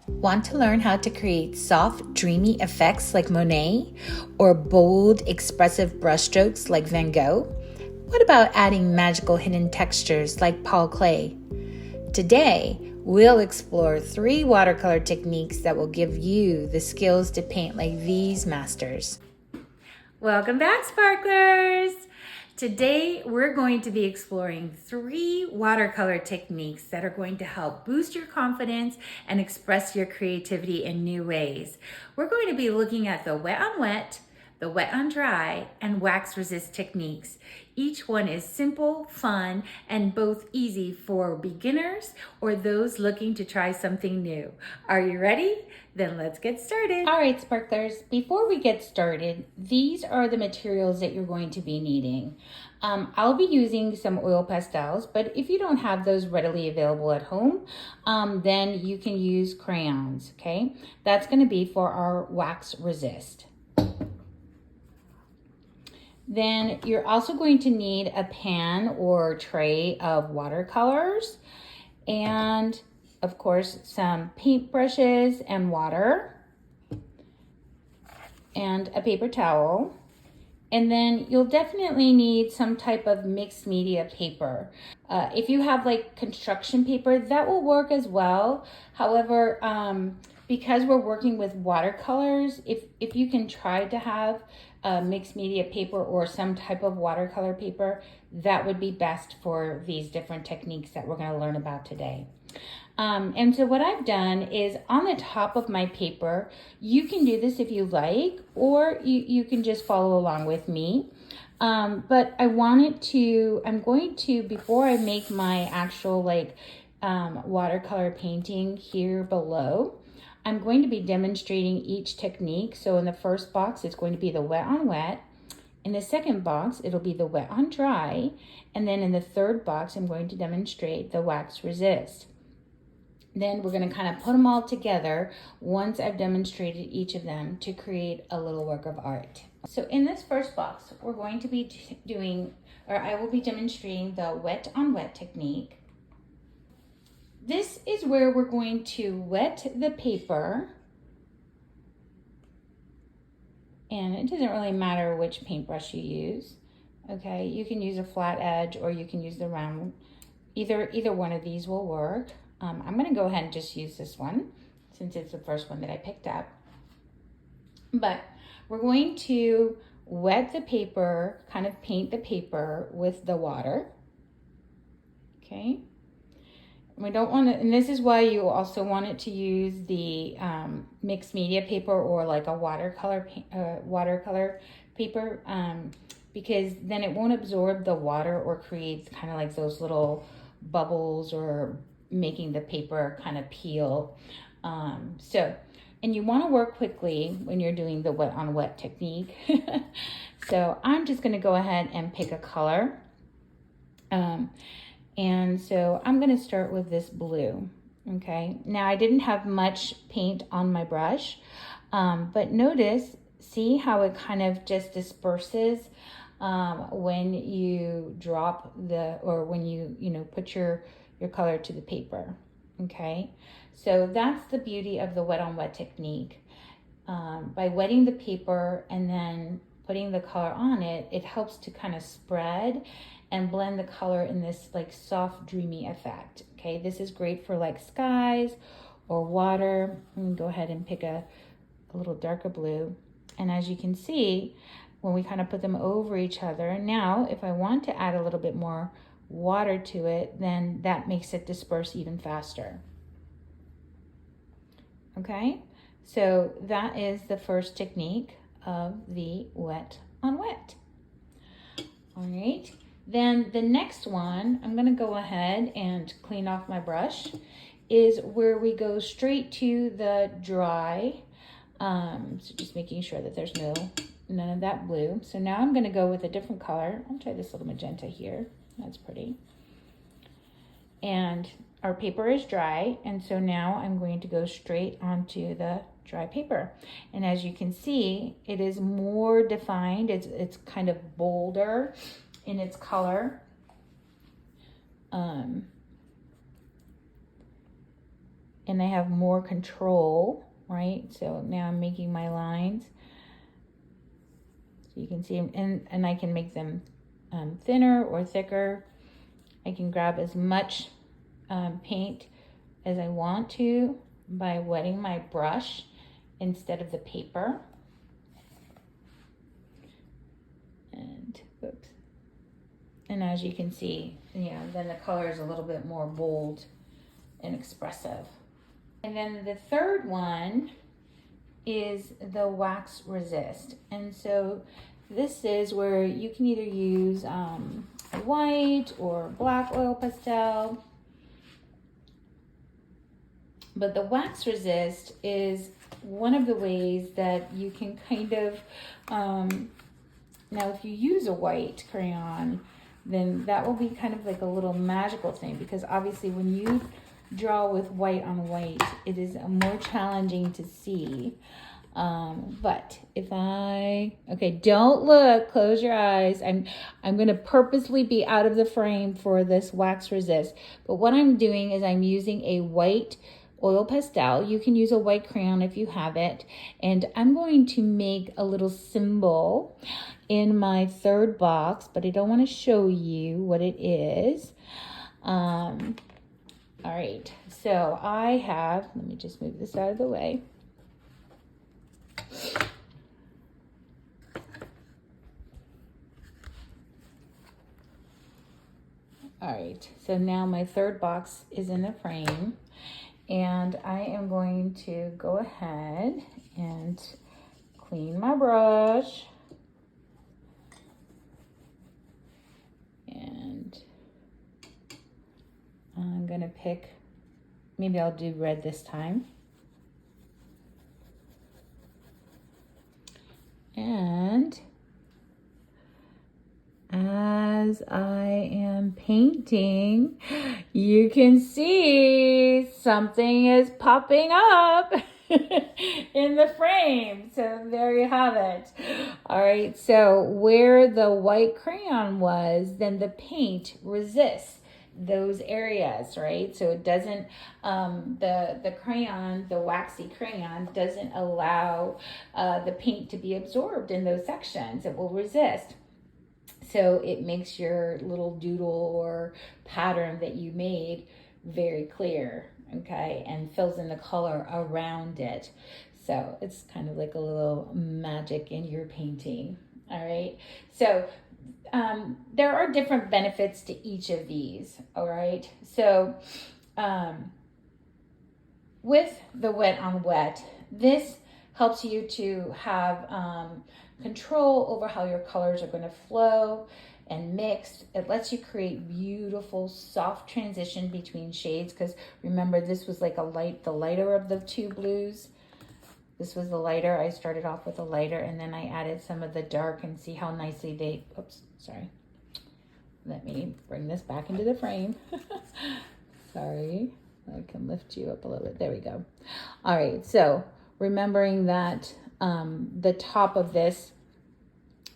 Want to learn how to create soft, dreamy effects like Monet or bold, expressive brushstrokes like Van Gogh? What about adding magical hidden textures like Paul Klee? Today, we'll explore 3 watercolor techniques that will give you the skills to paint like these masters. Welcome back, sparklers! Today, we're going to be exploring 3 watercolor techniques that are going to help boost your confidence and express your creativity in new ways. We're going to be looking at the wet on wet, the wet on dry, and wax resist techniques. Each one is simple, fun, and both easy for beginners or those looking to try something new. Are you ready? Then let's get started. All right, sparklers, before we get started, these are the materials that you're going to be needing. I'll be using some oil pastels, but if you don't have those readily available at home, then you can use crayons, okay? That's gonna be for our wax resist. Then you're also going to need a pan or tray of watercolors and of course some paintbrushes and water and a paper towel. And then you'll definitely need some type of mixed media paper. If you have like construction paper, that will work as well. However, because we're working with watercolors, if you can try to have mixed media paper or some type of watercolor paper, that would be best for these different techniques that we're going to learn about today. And so what I've done is on the top of my paper, you can do this if you like, or you can just follow along with me. But I'm going to, before I make my actual watercolor painting here below, I'm going to be demonstrating each technique. So in the first box, it's going to be the wet on wet. In the second box, it'll be the wet on dry. And then in the third box, I'm going to demonstrate the wax resist. Then we're going to kind of put them all together once I've demonstrated each of them to create a little work of art. So in this first box, we're going to be I will be demonstrating the wet on wet technique. This is where we're going to wet the paper. And it doesn't really matter which paintbrush you use. Okay, you can use a flat edge or you can use the round. Either one of these will work. I'm going to go ahead and just use this one since it's the first one that I picked up. But we're going to wet the paper, kind of paint the paper with the water. Okay. We don't want to, and this is why you also want it to use the mixed media paper or like a watercolor paper, because then it won't absorb the water or create kind of like those little bubbles or making the paper kind of peel. And you want to work quickly when you're doing the wet on wet technique. So I'm just going to go ahead and pick a color. And so I'm going to start with this blue. Okay. Now I didn't have much paint on my brush, but see how it kind of just disperses when you drop when you put your color to the paper. Okay. So that's the beauty of the wet on wet technique. By wetting the paper and then putting the color on it, it helps to kind of spread and blend the color in this like soft, dreamy effect. Okay, this is great for like skies or water. I'm gonna go ahead and pick a little darker blue. And as you can see, when we kind of put them over each other, now if I want to add a little bit more water to it, then that makes it disperse even faster. Okay, so that is the first technique of the wet on wet. All right. Then the next one, I'm going to go ahead and clean off my brush, is where we go straight to the dry. So just making sure that there's none of that blue. So now I'm going to go with a different color. I'll try this little magenta here. That's pretty. And our paper is dry. And so now I'm going to go straight onto the dry paper. And as you can see, it is more defined. It's kind of bolder in its color. and I have more control, right? So now I'm making my lines. So you can see, and I can make them thinner or thicker. I can grab as much paint as I want to by wetting my brush instead of the paper. And oops. And as you can see, then the color is a little bit more bold and expressive. And then the third one is the wax resist. And so this is where you can either use white or black oil pastel. But the wax resist is one of the ways that you can kind of, now if you use a white crayon, then that will be kind of like a little magical thing, because obviously when you draw with white on white, it is more challenging to see. But if okay, don't look, close your eyes. I'm going to purposely be out of the frame for this wax resist. But what I'm doing is I'm using a white oil pastel. You can use a white crayon if you have it. And I'm going to make a little symbol in my third box, but I don't want to show you what it is. All right, so I have, let me just move this out of the way. All right, so now my third box is in the frame, and I am going to go ahead and clean my brush. And I'm gonna pick, maybe I'll do red this time. And as I am painting, you can see something is popping up in the frame. So there you have it. All right, so where the white crayon was, then the paint resists those areas, right? So it doesn't, the crayon, the waxy crayon doesn't allow the paint to be absorbed in those sections. It will resist. So it makes your little doodle or pattern that you made very clear, okay, and fills in the color around it. So it's kind of like a little magic in your painting. All right, so there are different benefits to each of these. All right, so with the wet on wet, this helps you to have control over how your colors are going to flow and mix. It lets you create beautiful soft transition between shades, because remember, this was like the lighter of the two blues. This was the lighter. I started off with a lighter, and then I added some of the dark, and see how nicely they, oops, sorry. Let me bring this back into the frame. Sorry, I can lift you up a little bit. There we go. All right, so remembering that the top of this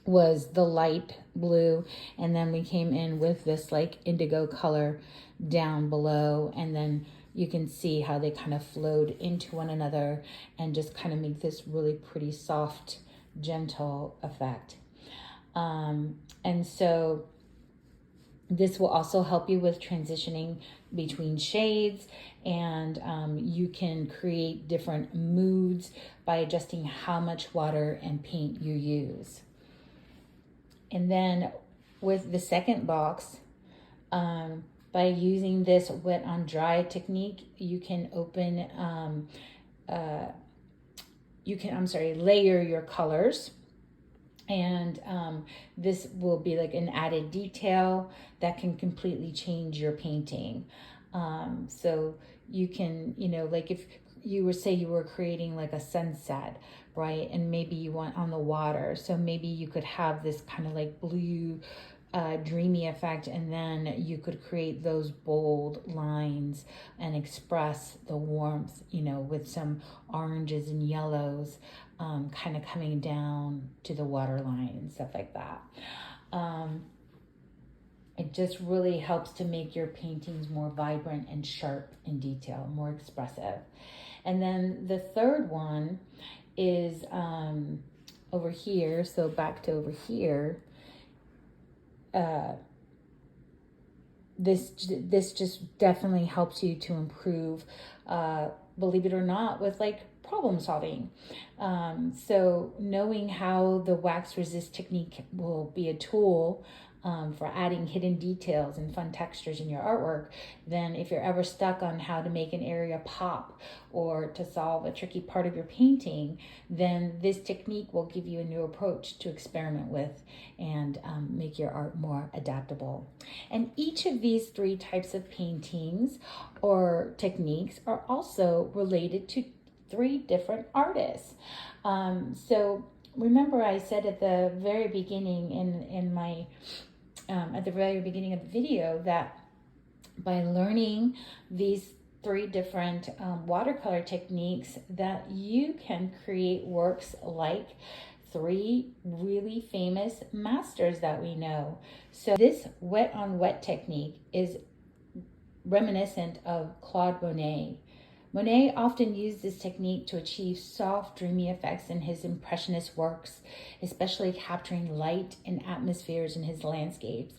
was the light blue, and then we came in with this like indigo color down below, and then you can see how they kind of flowed into one another and just kind of make this really pretty soft, gentle effect. And so this will also help you with transitioning between shades, and you can create different moods by adjusting how much water and paint you use. And then with the second box, by using this wet on dry technique, you can layer your colors. And this will be like an added detail that can completely change your painting. So you can, like if you were creating like a sunset, right? And maybe you want on the water. So maybe you could have this kind of like blue, dreamy effect, and then you could create those bold lines and express the warmth, with some oranges and yellows kind of coming down to the water line and stuff like that. It just really helps to make your paintings more vibrant and sharp in detail, more expressive. And then the third one is over here. So back to over here. This just definitely helps you to improve, believe it or not, with like problem solving. So knowing how the wax resist technique will be a tool for adding hidden details and fun textures in your artwork, then if you're ever stuck on how to make an area pop or to solve a tricky part of your painting, then this technique will give you a new approach to experiment with and make your art more adaptable. And each of these three types of paintings or techniques are also related to three different artists. So remember I said at the very beginning in my at the very beginning of the video that by learning these three different watercolor techniques that you can create works like three really famous masters that we know. So this wet on wet technique is reminiscent of Claude Monet. Monet often used this technique to achieve soft, dreamy effects in his impressionist works, especially capturing light and atmospheres in his landscapes.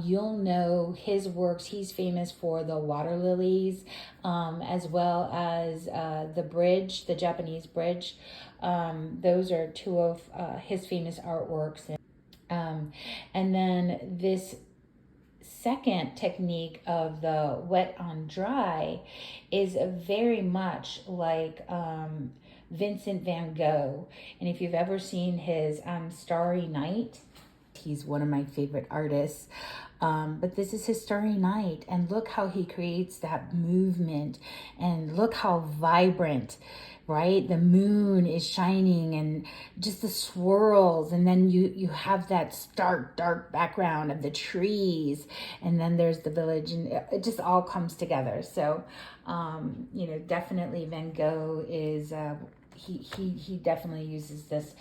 You'll know his works. He's famous for the water lilies, as well as the bridge, the Japanese bridge. Those are two of his famous artworks. And then this second technique of the wet on dry is very much like Vincent van Gogh. And if you've ever seen his Starry Night, he's one of my favorite artists. But this is his Starry Night, and look how he creates that movement, and look how vibrant, right? The moon is shining and just the swirls, and then you have that stark dark background of the trees, and then there's the village, and it just all comes together. So definitely Van Gogh is he definitely uses this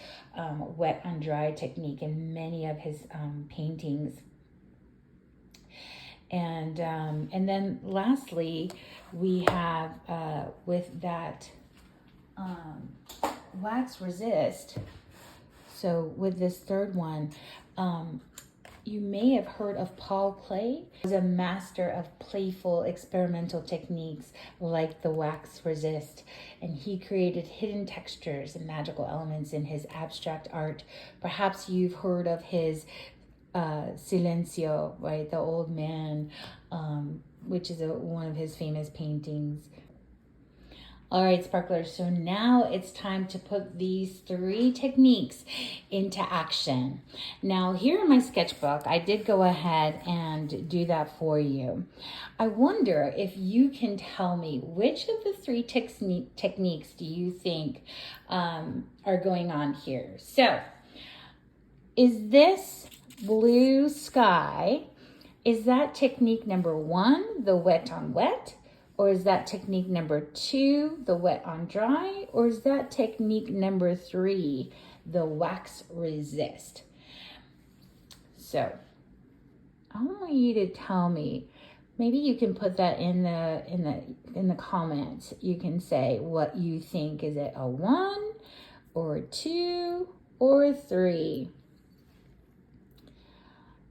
wet on dry technique in many of his paintings. And then lastly, we have with that wax resist. So with this third one, you may have heard of Paul Klee. He was a master of playful experimental techniques like the wax resist, and he created hidden textures and magical elements in his abstract art. Perhaps you've heard of his Silencio, right, the old man, which is one of his famous paintings. All right, sparklers, so now it's time to put these three techniques into action. Now, here in my sketchbook, I did go ahead and do that for you. I wonder if you can tell me which of the three techniques do you think are going on here. So, is this blue sky, is that technique number 1, the wet on wet? Or is that technique number 2, the wet on dry? Or is that technique number 3, the wax resist? So I want you to tell me. Maybe you can put that in the comments. You can say what you think. Is it a 1 or a 2 or a 3?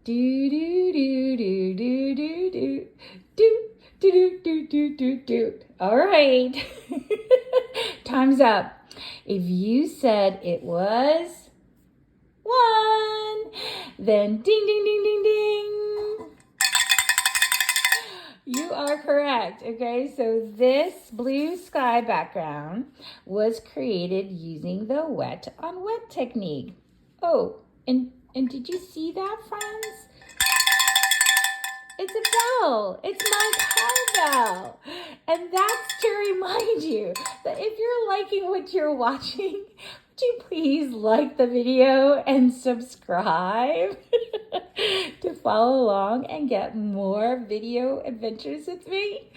Do do do do do do do do. Do. All right. Time's up. If you said it was 1, then ding, ding, ding, ding, ding. You are correct. Okay, so this blue sky background was created using the wet on wet technique. Oh, and did you see that, friends? It's a bell. It's my cowbell. And that's to remind you that if you're liking what you're watching, would you please like the video and subscribe to follow along and get more video adventures with me?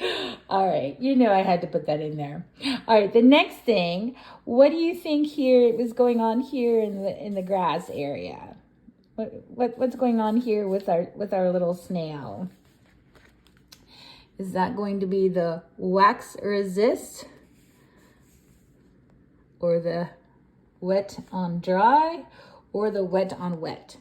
All right, I had to put that in there. All right, the next thing, what do you think here was going on here in the grass area? What's going on here with our little snail? Is that going to be the wax resist or the wet on dry or the wet on wet?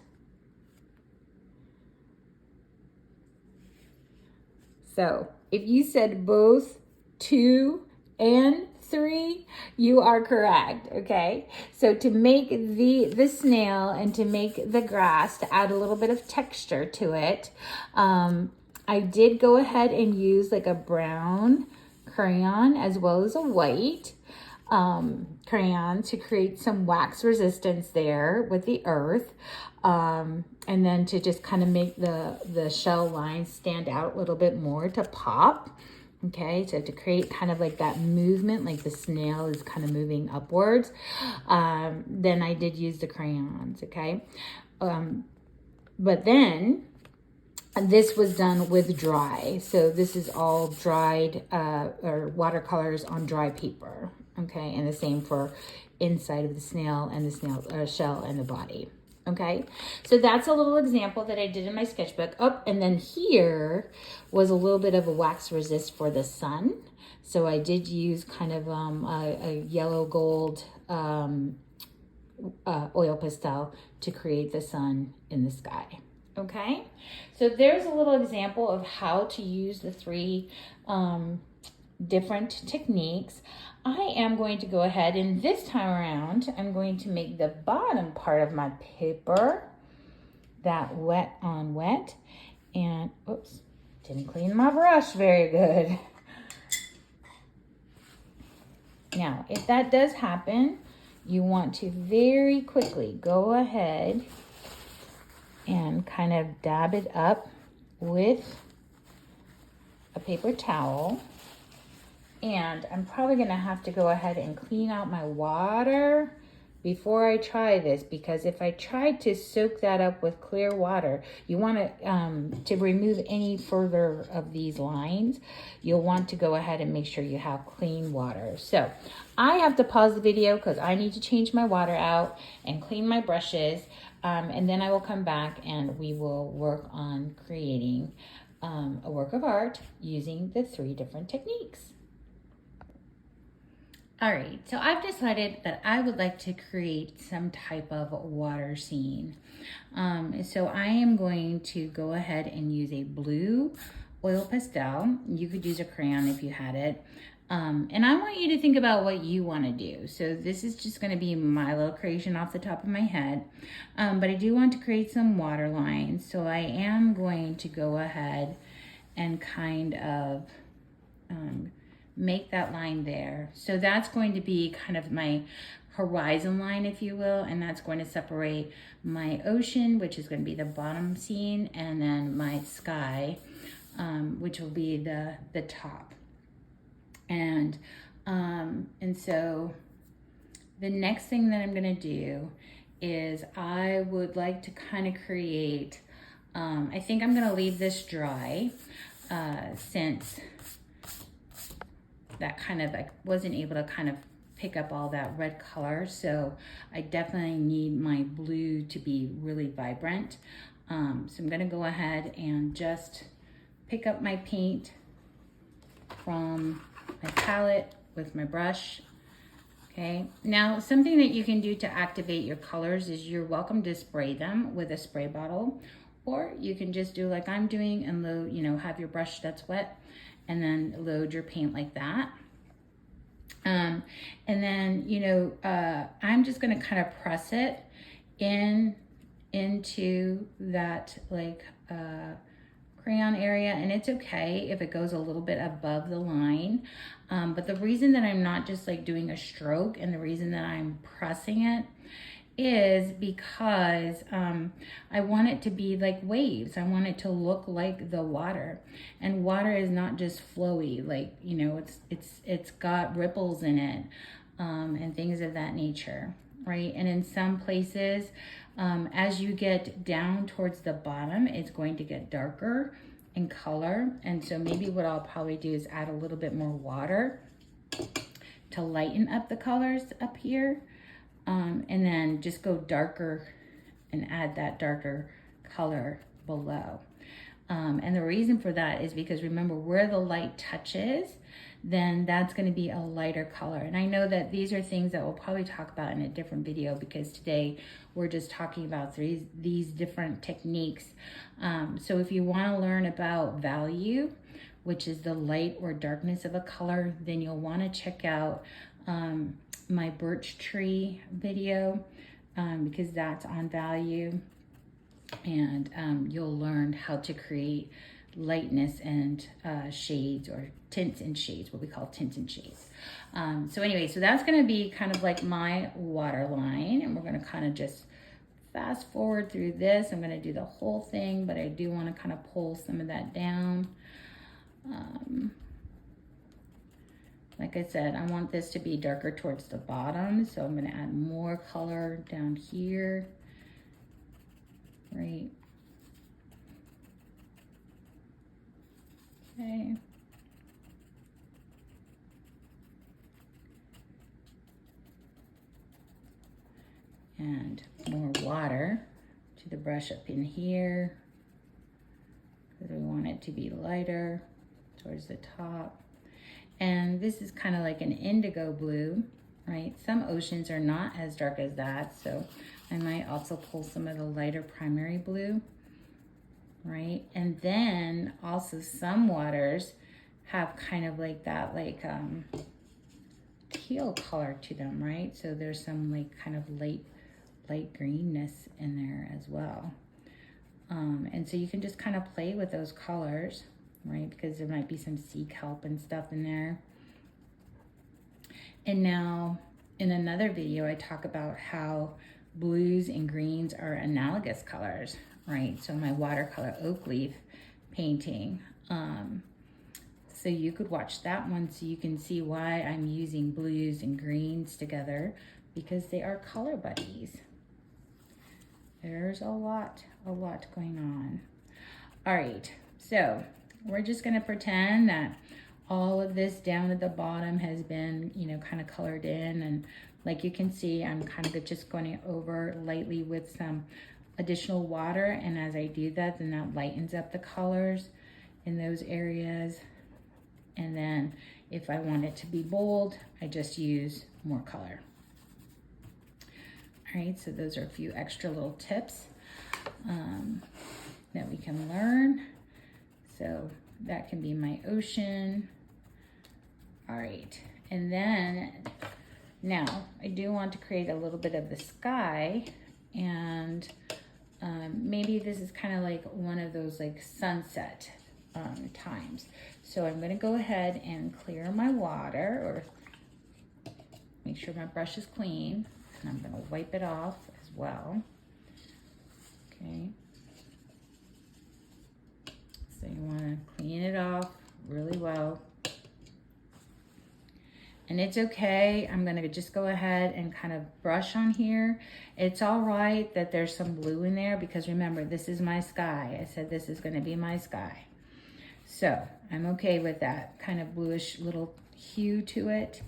So if you said both 2 and 3, you are correct, okay? So to make the snail and to make the grass, to add a little bit of texture to it, I did go ahead and use like a brown crayon as well as a white crayon to create some wax resistance there with the earth. And then to just kind of make the shell lines stand out a little bit more to pop. Okay, so to create kind of like that movement, like the snail is kind of moving upwards. Then I did use the crayons, okay? But then this was done with dry. So this is all dried or watercolors on dry paper, okay? And the same for inside of the snail and the snail shell and the body. Okay, so that's a little example that I did in my sketchbook. Oh, and then here was a little bit of a wax resist for the sun. So I did use kind of a yellow gold oil pastel to create the sun in the sky. Okay, so there's a little example of how to use the 3 different techniques. I am going to go ahead and this time around, I'm going to make the bottom part of my paper that wet on wet. And, oops, didn't clean my brush very good. Now, if that does happen, you want to very quickly go ahead and kind of dab it up with a paper towel. And I'm probably going to have to go ahead and clean out my water before I try this, because if I try to soak that up with clear water, you want to remove any further of these lines, you'll want to go ahead and make sure you have clean water. So I have to pause the video because I need to change my water out and clean my brushes. And then I will come back and we will work on creating a work of art using the 3 different techniques. All right, so I've decided that I would like to create some type of water scene. So I am going to go ahead and use a blue oil pastel. You could use a crayon if you had it. And I want you to think about what you want to do. So this is just going to be my little creation off the top of my head. But I do want to create some water lines. So I am going to go ahead and kind of make that line there. So that's going to be kind of my horizon line, if you will, and that's going to separate my ocean, which is going to be the bottom scene, and then my sky, which will be the top. And so the next thing that I'm going to do is I would like to kind of create, I think I'm going to leave this dry since that kind of, I wasn't able to kind of pick up all that red color. So I definitely need my blue to be really vibrant. So I'm gonna go ahead and just pick up my paint from my palette with my brush. Okay, now something that you can do to activate your colors is you're welcome to spray them with a spray bottle, or you can just do like I'm doing and load, have your brush that's wet and then load your paint like that. And then, I'm just going to kind of press it into that like crayon area, and it's okay if it goes a little bit above the line. But the reason that I'm not just like doing a stroke and the reason that I'm pressing it is because I want it to be like waves. I want it to look like the water, and water is not just flowy, like it's got ripples in it and things of that nature, right? And in some places, as you get down towards the bottom, it's going to get darker in color, and so maybe what I'll probably do is add a little bit more water to lighten up the colors up here. And then just go darker and add that darker color below. And the reason for that is because remember, where the light touches, then that's going to be a lighter color. And I know that these are things that we'll probably talk about in a different video, because today we're just talking about these different techniques. So if you want to learn about value, which is the light or darkness of a color, then you'll want to check out my birch tree video, because that's on value. And you'll learn how to create lightness and shades, or tints and shades, what we call tints and shades. So anyway, so that's going to be kind of like my water line, and we're going to kind of just fast forward through this. I'm going to do the whole thing, but I do want to kind of pull some of that down. Like I said, I want this to be darker towards the bottom, so I'm going to add more color down here. Right. Okay. And more water to the brush up in here, because we want it to be lighter towards the top. And this is kind of like an indigo blue, right? Some oceans are not as dark as that, so I might also pull some of the lighter primary blue, right? And then also some waters have kind of like that, like teal color to them, right? So there's some like kind of light greenness in there as well. And so you can just kind of play with those colors, right? Because there might be some sea kelp and stuff in there. And now in another video, I talk about how blues and greens are analogous colors, right? So my watercolor oak leaf painting. So you could watch that one so you can see why I'm using blues and greens together, because they are color buddies. There's a lot going on. All right, so we're just gonna pretend that all of this down at the bottom has been, you know, kind of colored in, and like you can see, I'm kind of just going over lightly with some additional water, and as I do that, then that lightens up the colors in those areas. And then if I want it to be bold, I just use more color. All right, so those are a few extra little tips that we can learn. So that can be my ocean. All right, and then now I do want to create a little bit of the sky, and maybe this is kind of like one of those like sunset times. So I'm gonna go ahead and clear my water, or make sure my brush is clean, and I'm gonna wipe it off as well. Okay. So you wanna clean it off really well. And it's okay, I'm gonna just go ahead and kind of brush on here. It's all right that there's some blue in there, because remember, this is my sky. I said this is gonna be my sky. So I'm okay with that kind of bluish little hue to it.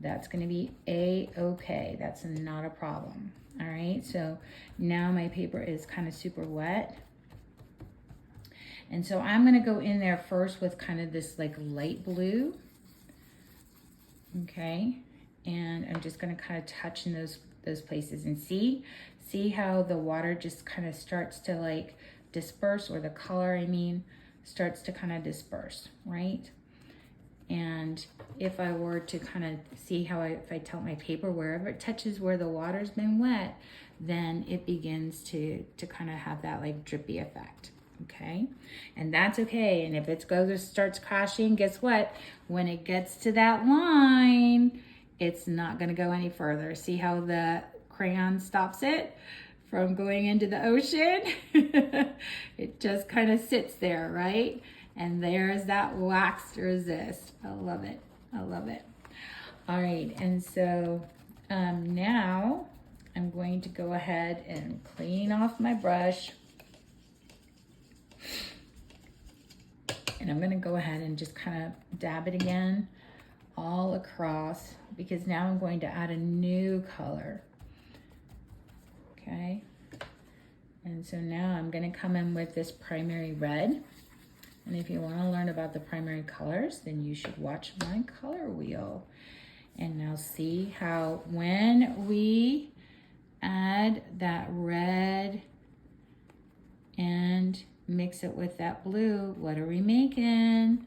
That's gonna be a-okay, that's not a problem. All right, so now my paper is kind of super wet. And so I'm gonna go in there first with kind of this like light blue. Okay, and I'm just gonna kind of touch in those places and see how the water just kind of starts to like disperse, or the color, I mean, starts to kind of disperse, right? And if I were to kind of see how if I tilt my paper, wherever it touches where the water's been wet, then it begins to kind of have that like drippy effect. Okay, and that's okay. And if it starts crashing, guess what? When it gets to that line, it's not going to go any further. See how the crayon stops it from going into the ocean? It just kind of sits there, right? And there's that wax resist. I love it. I love it. All right, and so now I'm going to go ahead and clean off my brush. And I'm gonna go ahead and just kind of dab it again all across, because now I'm going to add a new color. Okay, And so now I'm going to come in with this primary red. And if you want to learn about the primary colors, then you should watch my color wheel. And now see how when we add that red and mix it with that blue, what are we making?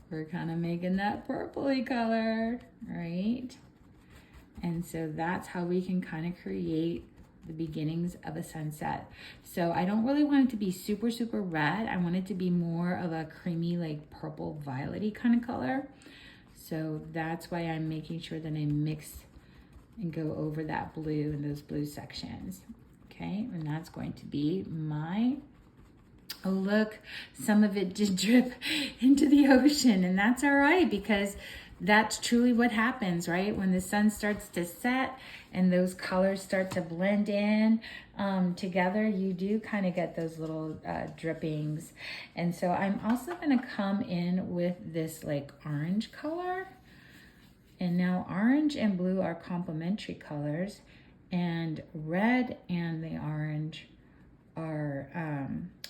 We're kind of making that purpley color, right? And so that's how we can kind of create the beginnings of a sunset. So I don't really want it to be super, super red. I want it to be more of a creamy, like purple, violet-y kind of color. So that's why I'm making sure that I mix and go over that blue in those blue sections. Okay, and that's going to be my, oh look, some of it did drip into the ocean, and that's all right, because that's truly what happens, right? When the sun starts to set and those colors start to blend in together, you do kind of get those little drippings. And so I'm also gonna come in with this like orange color. And now orange and blue are complementary colors, and red and the orange are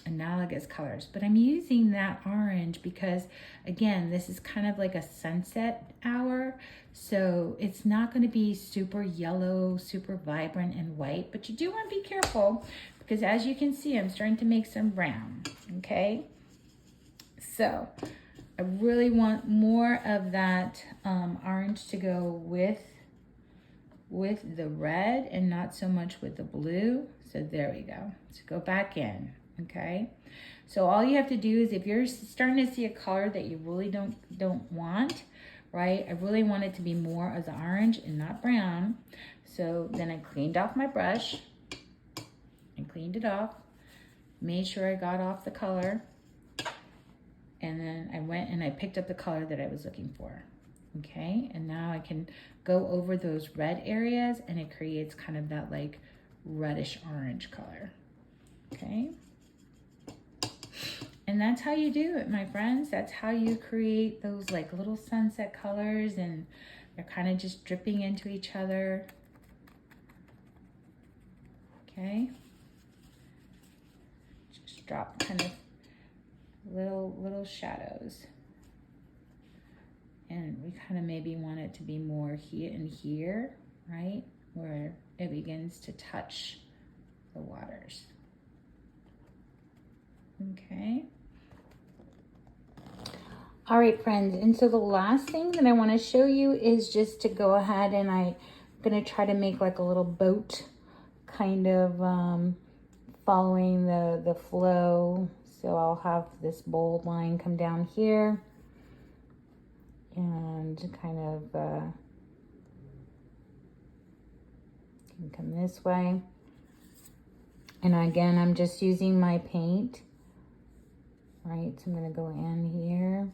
analogous colors. But I'm using that orange because, again, this is kind of like a sunset hour. So it's not going to be super yellow, super vibrant and white, but you do want to be careful because as you can see, I'm starting to make some brown, okay? So I really want more of that orange to go with the red and not so much with the blue. So there we go. So go back in, okay? So all you have to do is if you're starting to see a color that you really don't want, right? I really want it to be more of the orange and not brown. So then I cleaned off my brush and cleaned it off, made sure I got off the color. And then I went and I picked up the color that I was looking for. Okay, and now I can go over those red areas and it creates kind of that like reddish orange color. Okay, and that's how you do it, my friends. That's how you create those like little sunset colors, and they're kind of just dripping into each other. Okay, just drop kind of little shadows, and we kind of maybe want it to be more here and here, right, where it begins to touch the waters. Okay, all right, friends, and so the last thing that I want to show you is just to go ahead and I'm gonna try to make like a little boat kind of following the flow. So I'll have this bold line come down here and kind of can come this way. And again, I'm just using my paint, right? So I'm gonna go in here.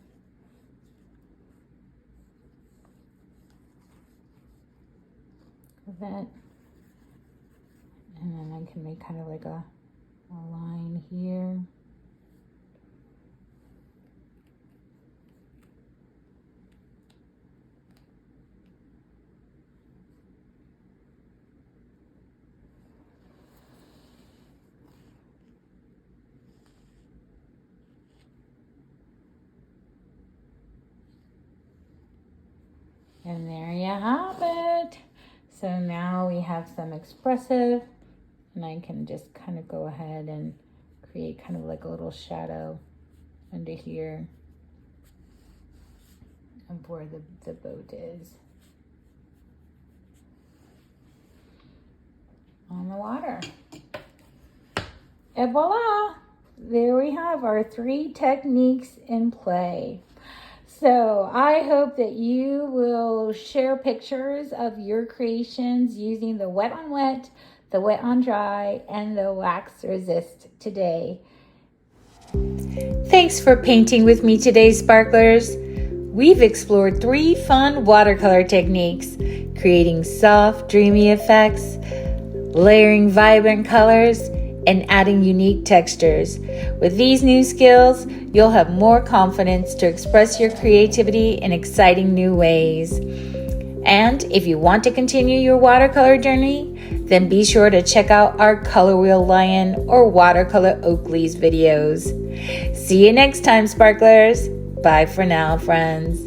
With it. And then I can make kind of like a line here. And there you have it. So now we have some expressive, and I can just kind of go ahead and create kind of like a little shadow under here of where the boat is on the water. And voila, there we have our 3 techniques in play. So I hope that you will share pictures of your creations using the wet on wet, the wet on dry, and the wax resist today. Thanks for painting with me today, sparklers. We've explored 3 fun watercolor techniques: creating soft, dreamy effects, layering vibrant colors, and adding unique textures. With these new skills, you'll have more confidence to express your creativity in exciting new ways. And if you want to continue your watercolor journey, then be sure to check out our Color Wheel Lion or Watercolor Oak Leaves videos. See you next time, sparklers. Bye for now, friends.